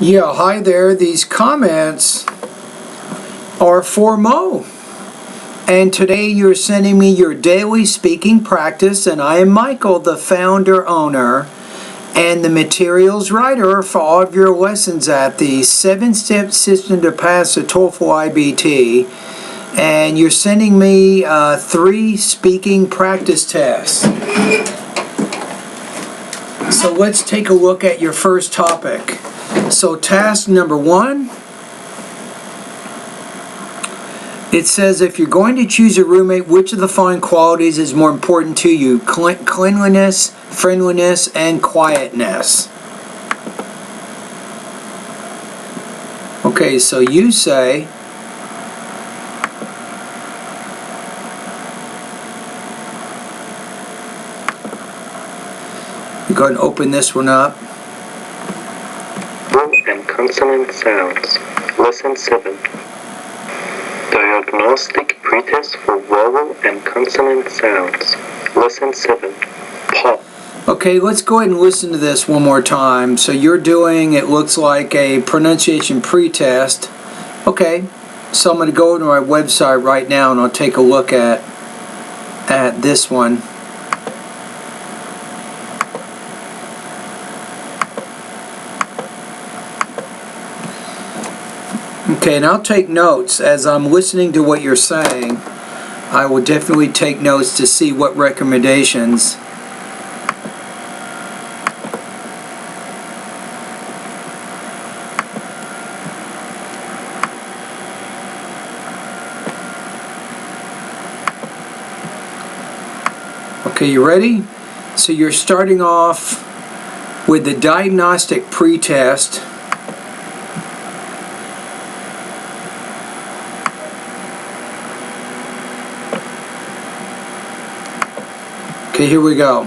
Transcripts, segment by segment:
Yeah, hi there. These comments are for Mo. And today you're sending me your daily speaking practice, and I am Michael, the founder, owner, and the materials writer for all of your lessons at the 7-step system to pass the TOEFL IBT. And you're sending me 3 speaking practice tests. So let's take a look at your first topic. So task number 1, it says if you're going to choose a roommate, which of the following qualities is more important to you? Cleanliness, friendliness, and quietness. Okay, so you say, go ahead and open this one up. Vowel and consonant sounds. Lesson 7. Diagnostic pretest for vowel and consonant sounds. Lesson 7. Pop. Okay, let's go ahead and listen to this one more time. So you're doing, it looks like a pronunciation pretest. Okay, so I'm going to go to my website right now and I'll take a look at this one. Okay, and I'll take notes as I'm listening to what you're saying. I will definitely take notes to see what recommendations. Okay, you ready? So you're starting off with the diagnostic pretest. Okay, here we go.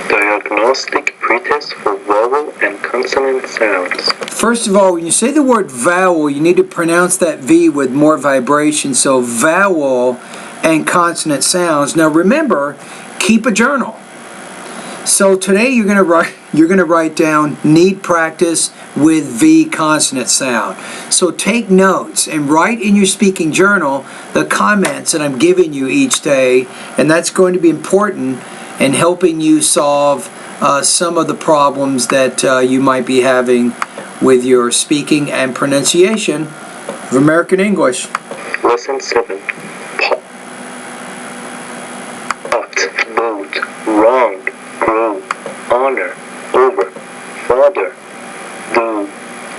Diagnostic pretest for vowel and consonant sounds. First of all, when you say the word vowel, you need to pronounce that V with more vibration. So vowel and consonant sounds. Now remember, keep a journal. So today you're going to write down need practice with V consonant sound. So take notes and write in your speaking journal the comments that I'm giving you each day, and that's going to be important in helping you solve some of the problems that you might be having with your speaking and pronunciation of American English. Lesson 7. Pot. Boat. Wrong. Grow. Honor. Over. Father. Do.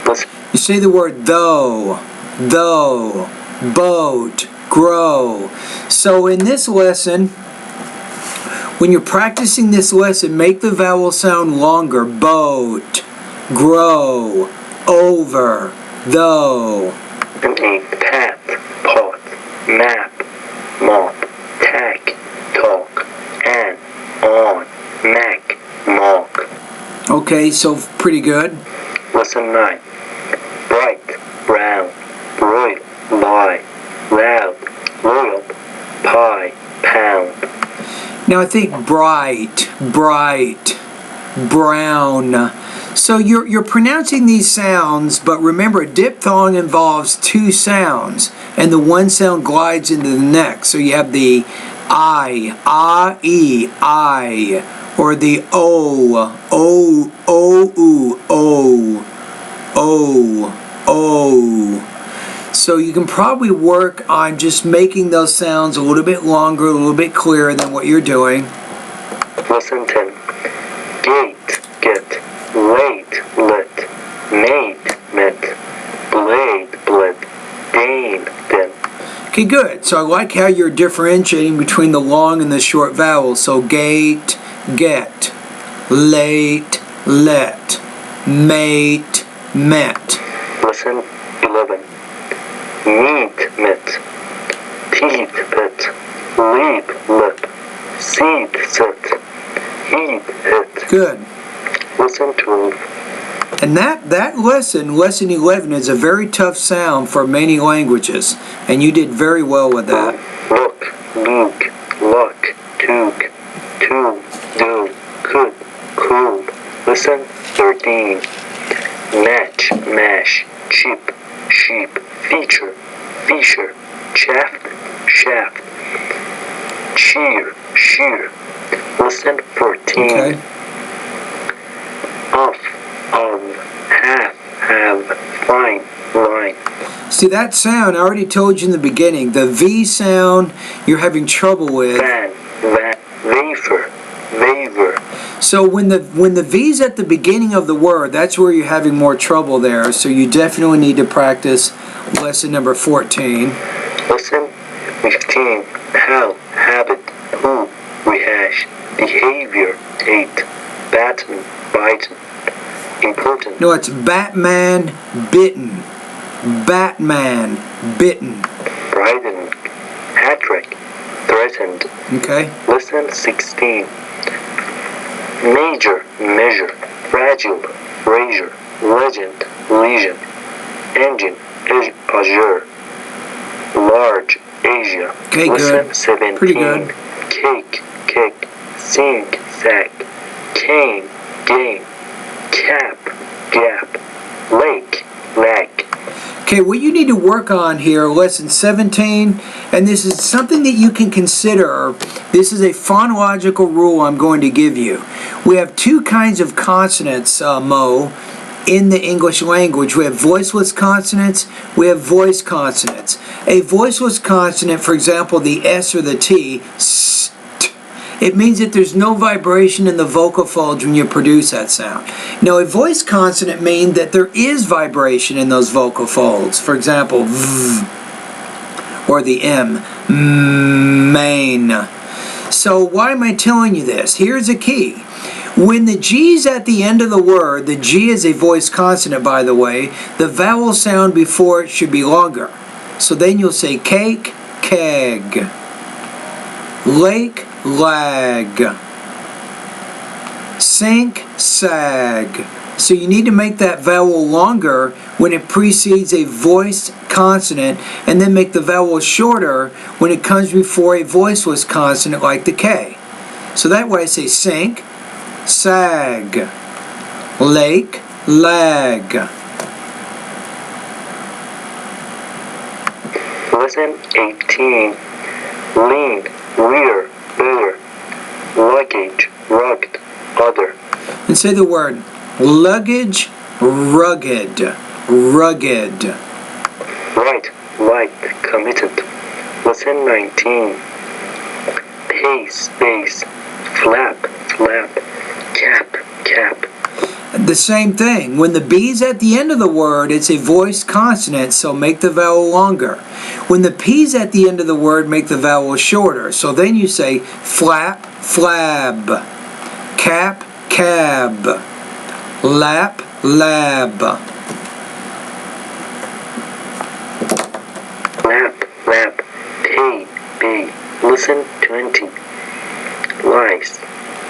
Listen. You say the word though, boat, grow. So in this lesson, when you're practicing this lesson, make the vowel sound longer. Boat, grow, over, though. Tap, pot, map, mop, tack, talk, and, on, mac, mock. Okay, so pretty good. Lesson 9. Bright, brown, broil, lie, loud, royal, pie, pound. Now I think bright, brown. So you're pronouncing these sounds, but remember diphthong involves 2 sounds, and the one sound glides into the next. So you have the I, ah-e, I, or the O, O. So you can probably work on just making those sounds a little bit longer, a little bit clearer than what you're doing. Lesson 10. Gate, get, late, lit, mate, met, blade, bled, dane, den. Okay, good. So I like how you're differentiating between the long and the short vowels. So gate, get, late, let, mate, met. Lesson 11. Meat, met, teeth, pet, leap, lip, seed, set, heat, hit. Good. Lesson 12. And that lesson 11, is a very tough sound for many languages, and you did very well with that. Look, luke, luck, took, to, do, could, cold, Lesson 13. Match, mash, chip, sheep, feature, fisher, shaft, shaft, shear, shear. Lesson 14. Okay. Of, have, fine, line. See that sound, I already told you in the beginning, the V sound you're having trouble with. Van, wafer, waver. So when the V's at the beginning of the word, that's where you're having more trouble there. So you definitely need to practice lesson number 14. Lesson 15. How, habit, who, rehash, behavior, hate, batten, bite, important. No, it's Batman bitten. Batman bitten. Brighten, hat trick, threatened. Okay. Lesson 16. Major, measure, fragile, razor, legend, lesion, engine, azure, large, Asia. Okay, Lesson good. 17. Pretty good. Cake, kick, sink, sack, cane, game, cap, gap, lake, lag. Okay, what you need to work on here, lesson 17, and this is something that you can consider. This is a phonological rule I'm going to give you. We have two kinds of consonants, Mo, in the English language. We have voiceless consonants, we have voice consonants. A voiceless consonant, for example, the S or the T, S, T, it means that there's no vibration in the vocal folds when you produce that sound. Now, a voice consonant means that there is vibration in those vocal folds. For example, V, or the M, main. So why am I telling you this? Here's a key. When the G's at the end of the word, the G is a voice consonant, by the way, the vowel sound before it should be longer. So then you'll say cake, keg, lake, lag, sink, sag. So you need to make that vowel longer when it precedes a voiced consonant, and then make the vowel shorter when it comes before a voiceless consonant like the K. So that way I say sink, sag, lake, lag. Lesson 18. Lean, rear, better, luggage, rugged, other. And say the word luggage, rugged, rugged. Right, light, committed. Lesson 19. Pace, space, flap, flap, cap, cap. The same thing. When the B's at the end of the word, it's a voiced consonant, so make the vowel longer. When the P's at the end of the word, make the vowel shorter. So then you say flap, flab, cap, cab, lap, lab. Lap, lap, pay, pay. Lesson 20. Lice,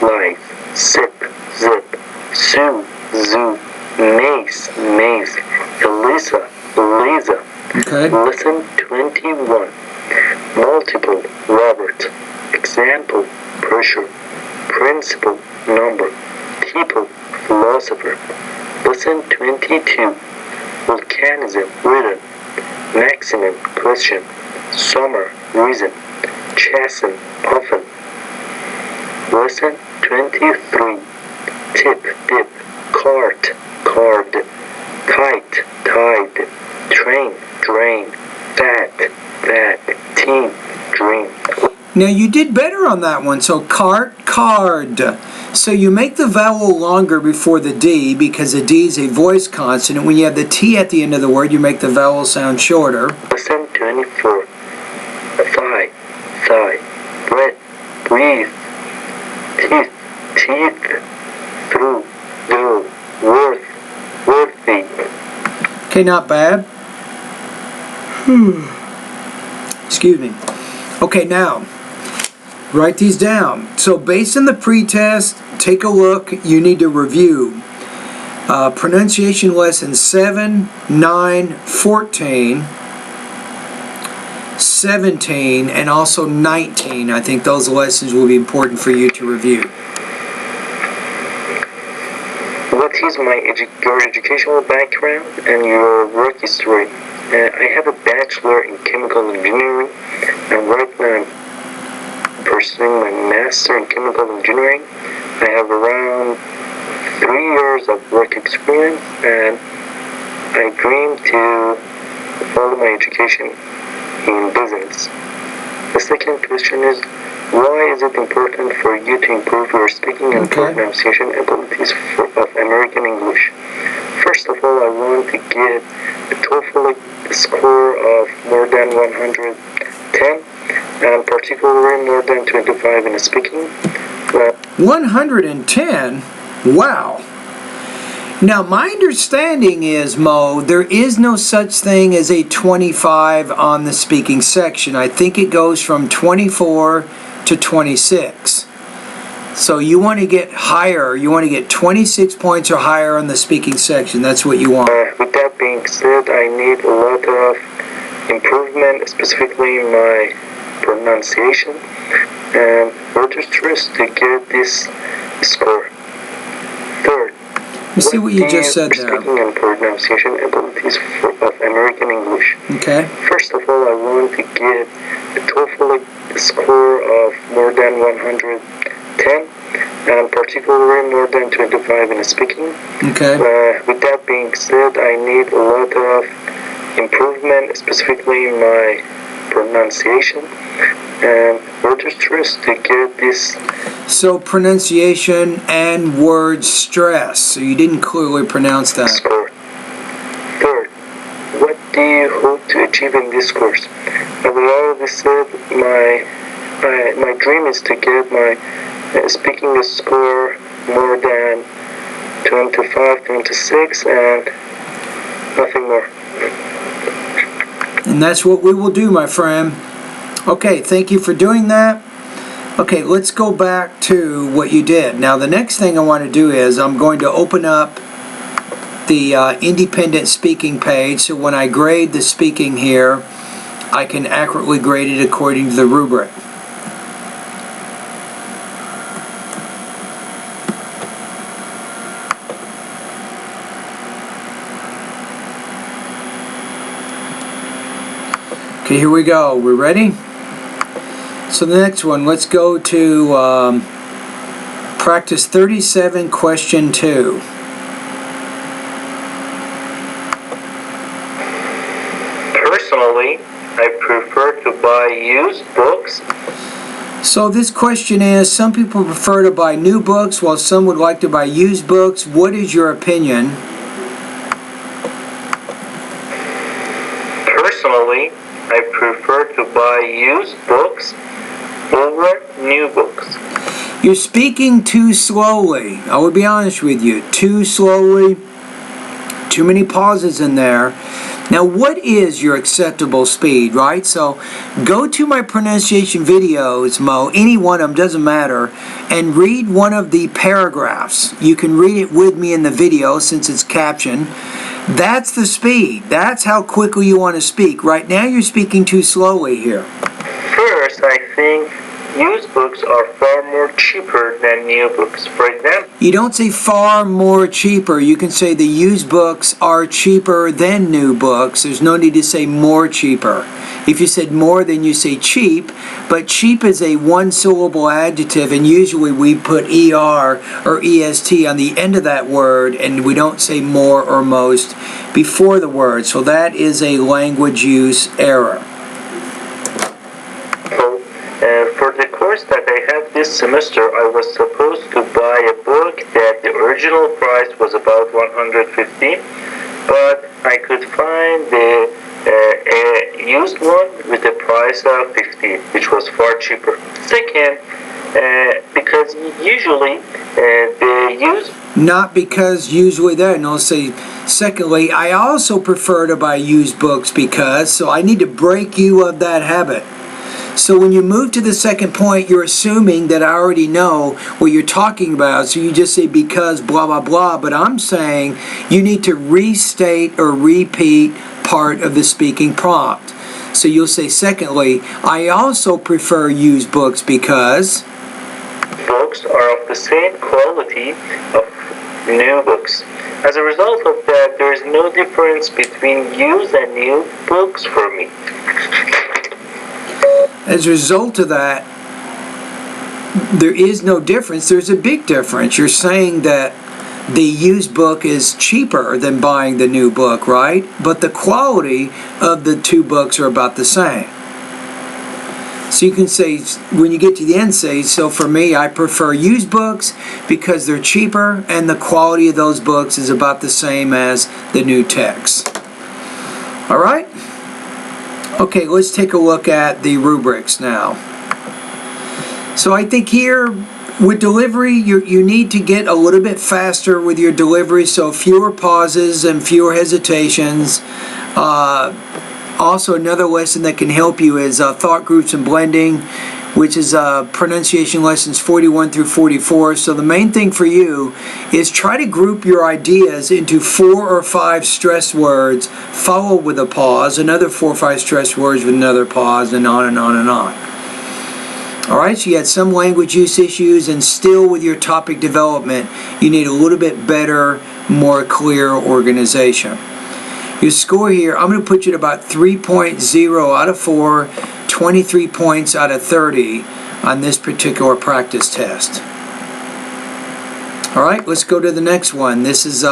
lice, sip, zip, sue, zoo, mace, mace, Elisa, Eliza. Okay. Lesson 21. Multiple, Robert. Example, pressure. Principle, number. People, philosopher. Lesson 22. Volcanism, written. Maximum, question. Summer, reason. Chasten, often. Lesson 23. Tip, dip, cart, card, kite, tide, train, drain, fat, fat, team, dream. Now you did better on that one. So cart, card. So you make the vowel longer before the D because the D is a voice consonant. When you have the T at the end of the word, you make the vowel sound shorter. Lesson 24. Thigh, thigh, breath, breathe, teeth, teeth, through, do, worth, worthy. Okay, not bad. Excuse me. Okay, now, write these down. So based on the pretest, take a look. You need to review pronunciation lessons 7, 9, 14, 17, and also 19. I think those lessons will be important for you to review. What is your educational background and your work history? I have a bachelor in chemical engineering, and right now I'm pursuing my master in chemical engineering. I have around 3 years of work experience, and I dream to follow my education in business. The second question is, why is it important for you to improve your speaking and pronunciation abilities of American English? First of all, I want to get a TOEFL score of more than 110, and particularly more than 25 in speaking. 110? Wow. Now, my understanding is, Mo, there is no such thing as a 25 on the speaking section. I think it goes from 24 to 26. So you want to get higher. You want to get 26 points or higher on the speaking section. That's what you want. With that being said, I need a lot of improvement, specifically in my pronunciation, and further stress to get this score. Third, let's see what you just said there. Speaking and pronunciation abilities of American English. Okay. First of all, I want to get a TOEFL score of more than 110, and particularly more than 25 in speaking. Okay. With that being said, I need a lot of improvement, specifically in my pronunciation, and further stress to get this. So pronunciation and word stress. So you didn't clearly pronounce that. Score. Third, what do you hope to achieve in this course? As I already said, my dream is to get my speaking score more than 25, 26, and nothing more. And that's what we will do, my friend. Okay, thank you for doing that. Okay, let's go back to what you did. Now, the next thing I want to do is I'm going to open up the independent speaking page, so when I grade the speaking here, I can accurately grade it according to the rubric. Okay, here we go. We're ready? So the next one, let's go to practice 37, question 2. Personally, I prefer to buy used books. So this question is, some people prefer to buy new books while some would like to buy used books. What is your opinion? Personally, I prefer to buy used books over new books. You're speaking too slowly. I will be honest with you. Too slowly. Too many pauses in there. Now, what is your acceptable speed, right? So, go to my pronunciation videos, Mo, any one of them, doesn't matter, and read one of the paragraphs. You can read it with me in the video since it's captioned. That's the speed. That's how quickly you want to speak. Right now, you're speaking too slowly here. First, I think used books are far more cheaper than new books. For example, you don't say far more cheaper. You can say the used books are cheaper than new books. There's no need to say more cheaper. If you said more, then you say cheap. But cheap is a one-syllable adjective, and usually we put ER or EST on the end of that word, and we don't say more or most before the word. So that is a language use error. For the course that I have this semester, I was supposed to buy a book that the original price was about $150, but I could find the used one with a price of $50, which was far cheaper. Second, because usually the used... Not because usually there, no, say, secondly, I also prefer to buy used books because, so I need to break you of that habit. So when you move to the second point, you're assuming that I already know what you're talking about. So you just say because blah, blah, blah. But I'm saying you need to restate or repeat part of the speaking prompt. So you'll say, secondly, I also prefer used books because... Books are of the same quality new books. As a result of that, there is no difference between used and new books for me. As a result of that, there is no difference. There's a big difference. You're saying that the used book is cheaper than buying the new book, right? But the quality of the two books are about the same. So you can say, when you get to the end, say, so for me, I prefer used books because they're cheaper and the quality of those books is about the same as the new text. All right? Okay, let's take a look at the rubrics now. So I think here, with delivery, you need to get a little bit faster with your delivery, so fewer pauses and fewer hesitations. Also, another lesson that can help you is thought groups and blending, which is pronunciation lessons 41 through 44. So the main thing for you is try to group your ideas into 4 or 5 stress words, followed with a pause, another 4 or 5 stress words with another pause, and on and on and on. Alright, so you had some language use issues, and still with your topic development, you need a little bit better, more clear organization. Your score here, I'm going to put you at about 3.0 out of 4, 23 points out of 30 on this particular practice test. Alright, let's go to the next one. This is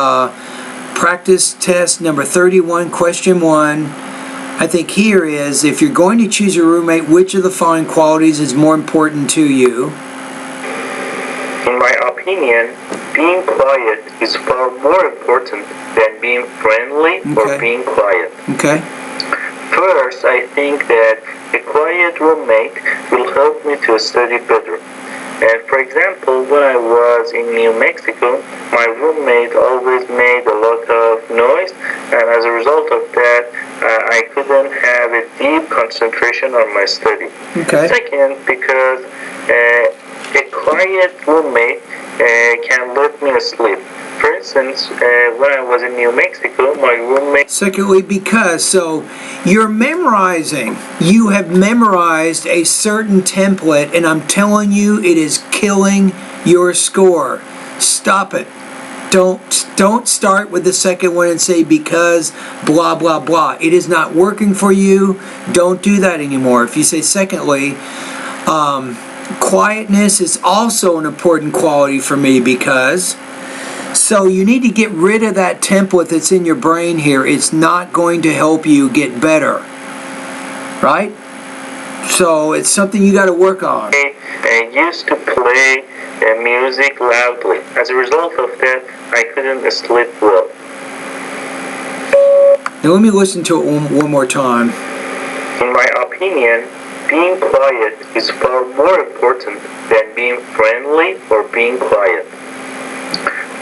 practice test number 31, question 1. I think here is, if you're going to choose a roommate, which of the following qualities is more important to you? In my opinion, being quiet is far more important than being friendly or being quiet. Okay. First, I think that a quiet roommate will help me to study better. And for example, when I was in New Mexico, my roommate always made a lot of noise, and as a result of that, I couldn't have a deep concentration on my study. Okay. Second, because a quiet roommate can let me sleep. For instance, when I was in New Mexico, my roommate... Secondly, because, so you're memorizing. You have memorized a certain template, and I'm telling you, it is killing your score. Stop it. Don't start with the second one and say because blah blah blah. It is not working for you. Don't do that anymore. If you say secondly, quietness is also an important quality for me because... So you need to get rid of that template that's in your brain here. It's not going to help you get better. Right? So it's something you got to work on. I used to play music loudly. As a result of that, I couldn't sleep well. Now let me listen to it one more time. In my opinion, being quiet is far more important than being friendly or being quiet.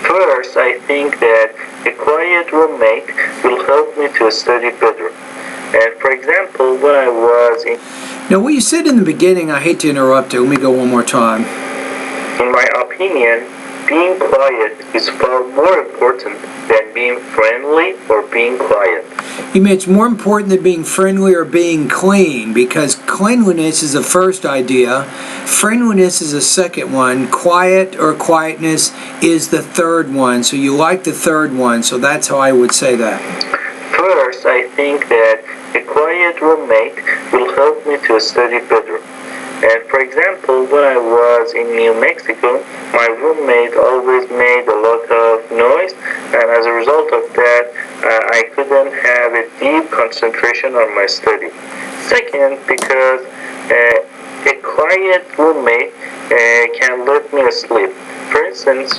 First, I think that a quiet roommate will help me to study better. And for example, when I was in... Now what you said in the beginning, I hate to interrupt it. Let me go one more time. In my opinion, being quiet is far more important than being friendly or being quiet. You mean it's more important than being friendly or being clean, because cleanliness is the first idea, friendliness is the second one, quiet or quietness is the third one. So you like the third one, so that's how I would say that. First, I think that a quiet roommate will help me to study better. And for example, when I was in New Mexico, my roommate always made a lot of noise, and as a result of that, I couldn't have a deep concentration on my study. Second, because a quiet roommate can let me sleep. For instance...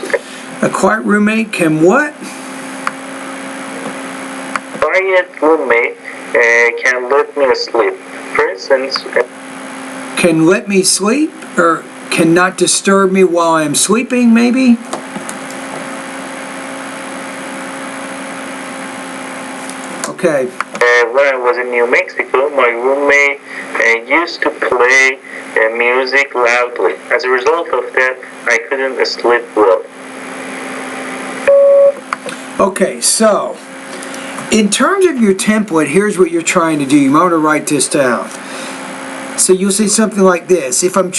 A quiet roommate can what? Quiet roommate can let me sleep. For instance... Can let me sleep, or cannot disturb me while I'm sleeping, maybe? Okay. When I was in New Mexico, my roommate used to play music loudly. As a result of that, I couldn't sleep well. Okay, so in terms of your template, here's what you're trying to do. You want to write this down. So you'll say something like this: if I'm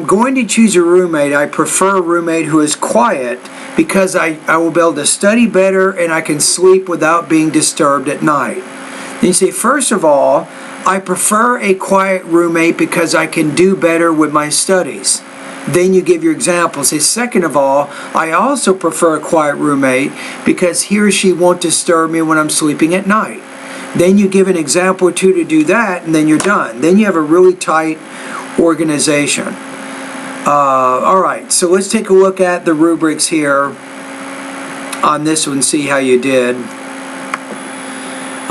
going to choose a roommate, I prefer a roommate who is quiet because I will be able to study better and I can sleep without being disturbed at night. Then you say, first of all, I prefer a quiet roommate because I can do better with my studies. Then you give your example. Say, second of all, I also prefer a quiet roommate because he or she won't disturb me when I'm sleeping at night. Then you give an example or two to do that, and then you're done. Then you have a really tight organization. All right, so let's take a look at the rubrics here on this one, see how you did.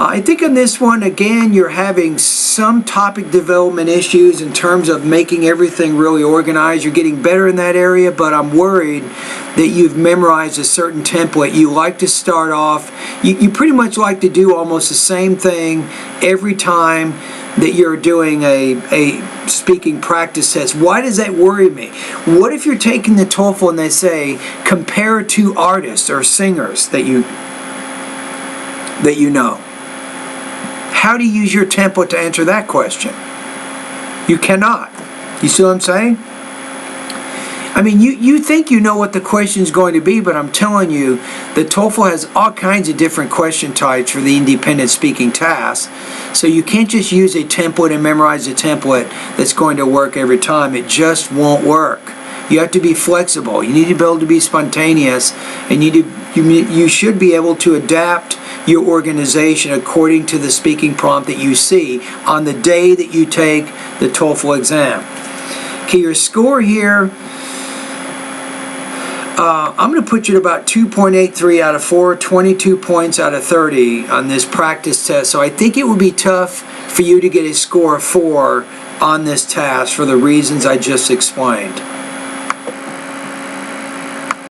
I think on this one, again, you're having some topic development issues in terms of making everything really organized. You're getting better in that area, but I'm worried that you've memorized a certain template. You like to start off, you pretty much like to do almost the same thing every time that you're doing a speaking practice test. Why does that worry me? What if you're taking the TOEFL and they say, compare two artists or singers that you know? How do you use your template to answer that question? You cannot. You see what I'm saying? I mean, you think you know what the question is going to be, but I'm telling you, the TOEFL has all kinds of different question types for the independent speaking task. So you can't just use a template and memorize a template that's going to work every time. It just won't work. You have to be flexible. You need to be able to be spontaneous, and you should be able to adapt your organization according to the speaking prompt that you see on the day that you take the TOEFL exam. Okay, your score here, I'm going to put you at about 2.83 out of 4, 22 points out of 30 on this practice test. So I think it would be tough for you to get a score of 4 on this task for the reasons I just explained.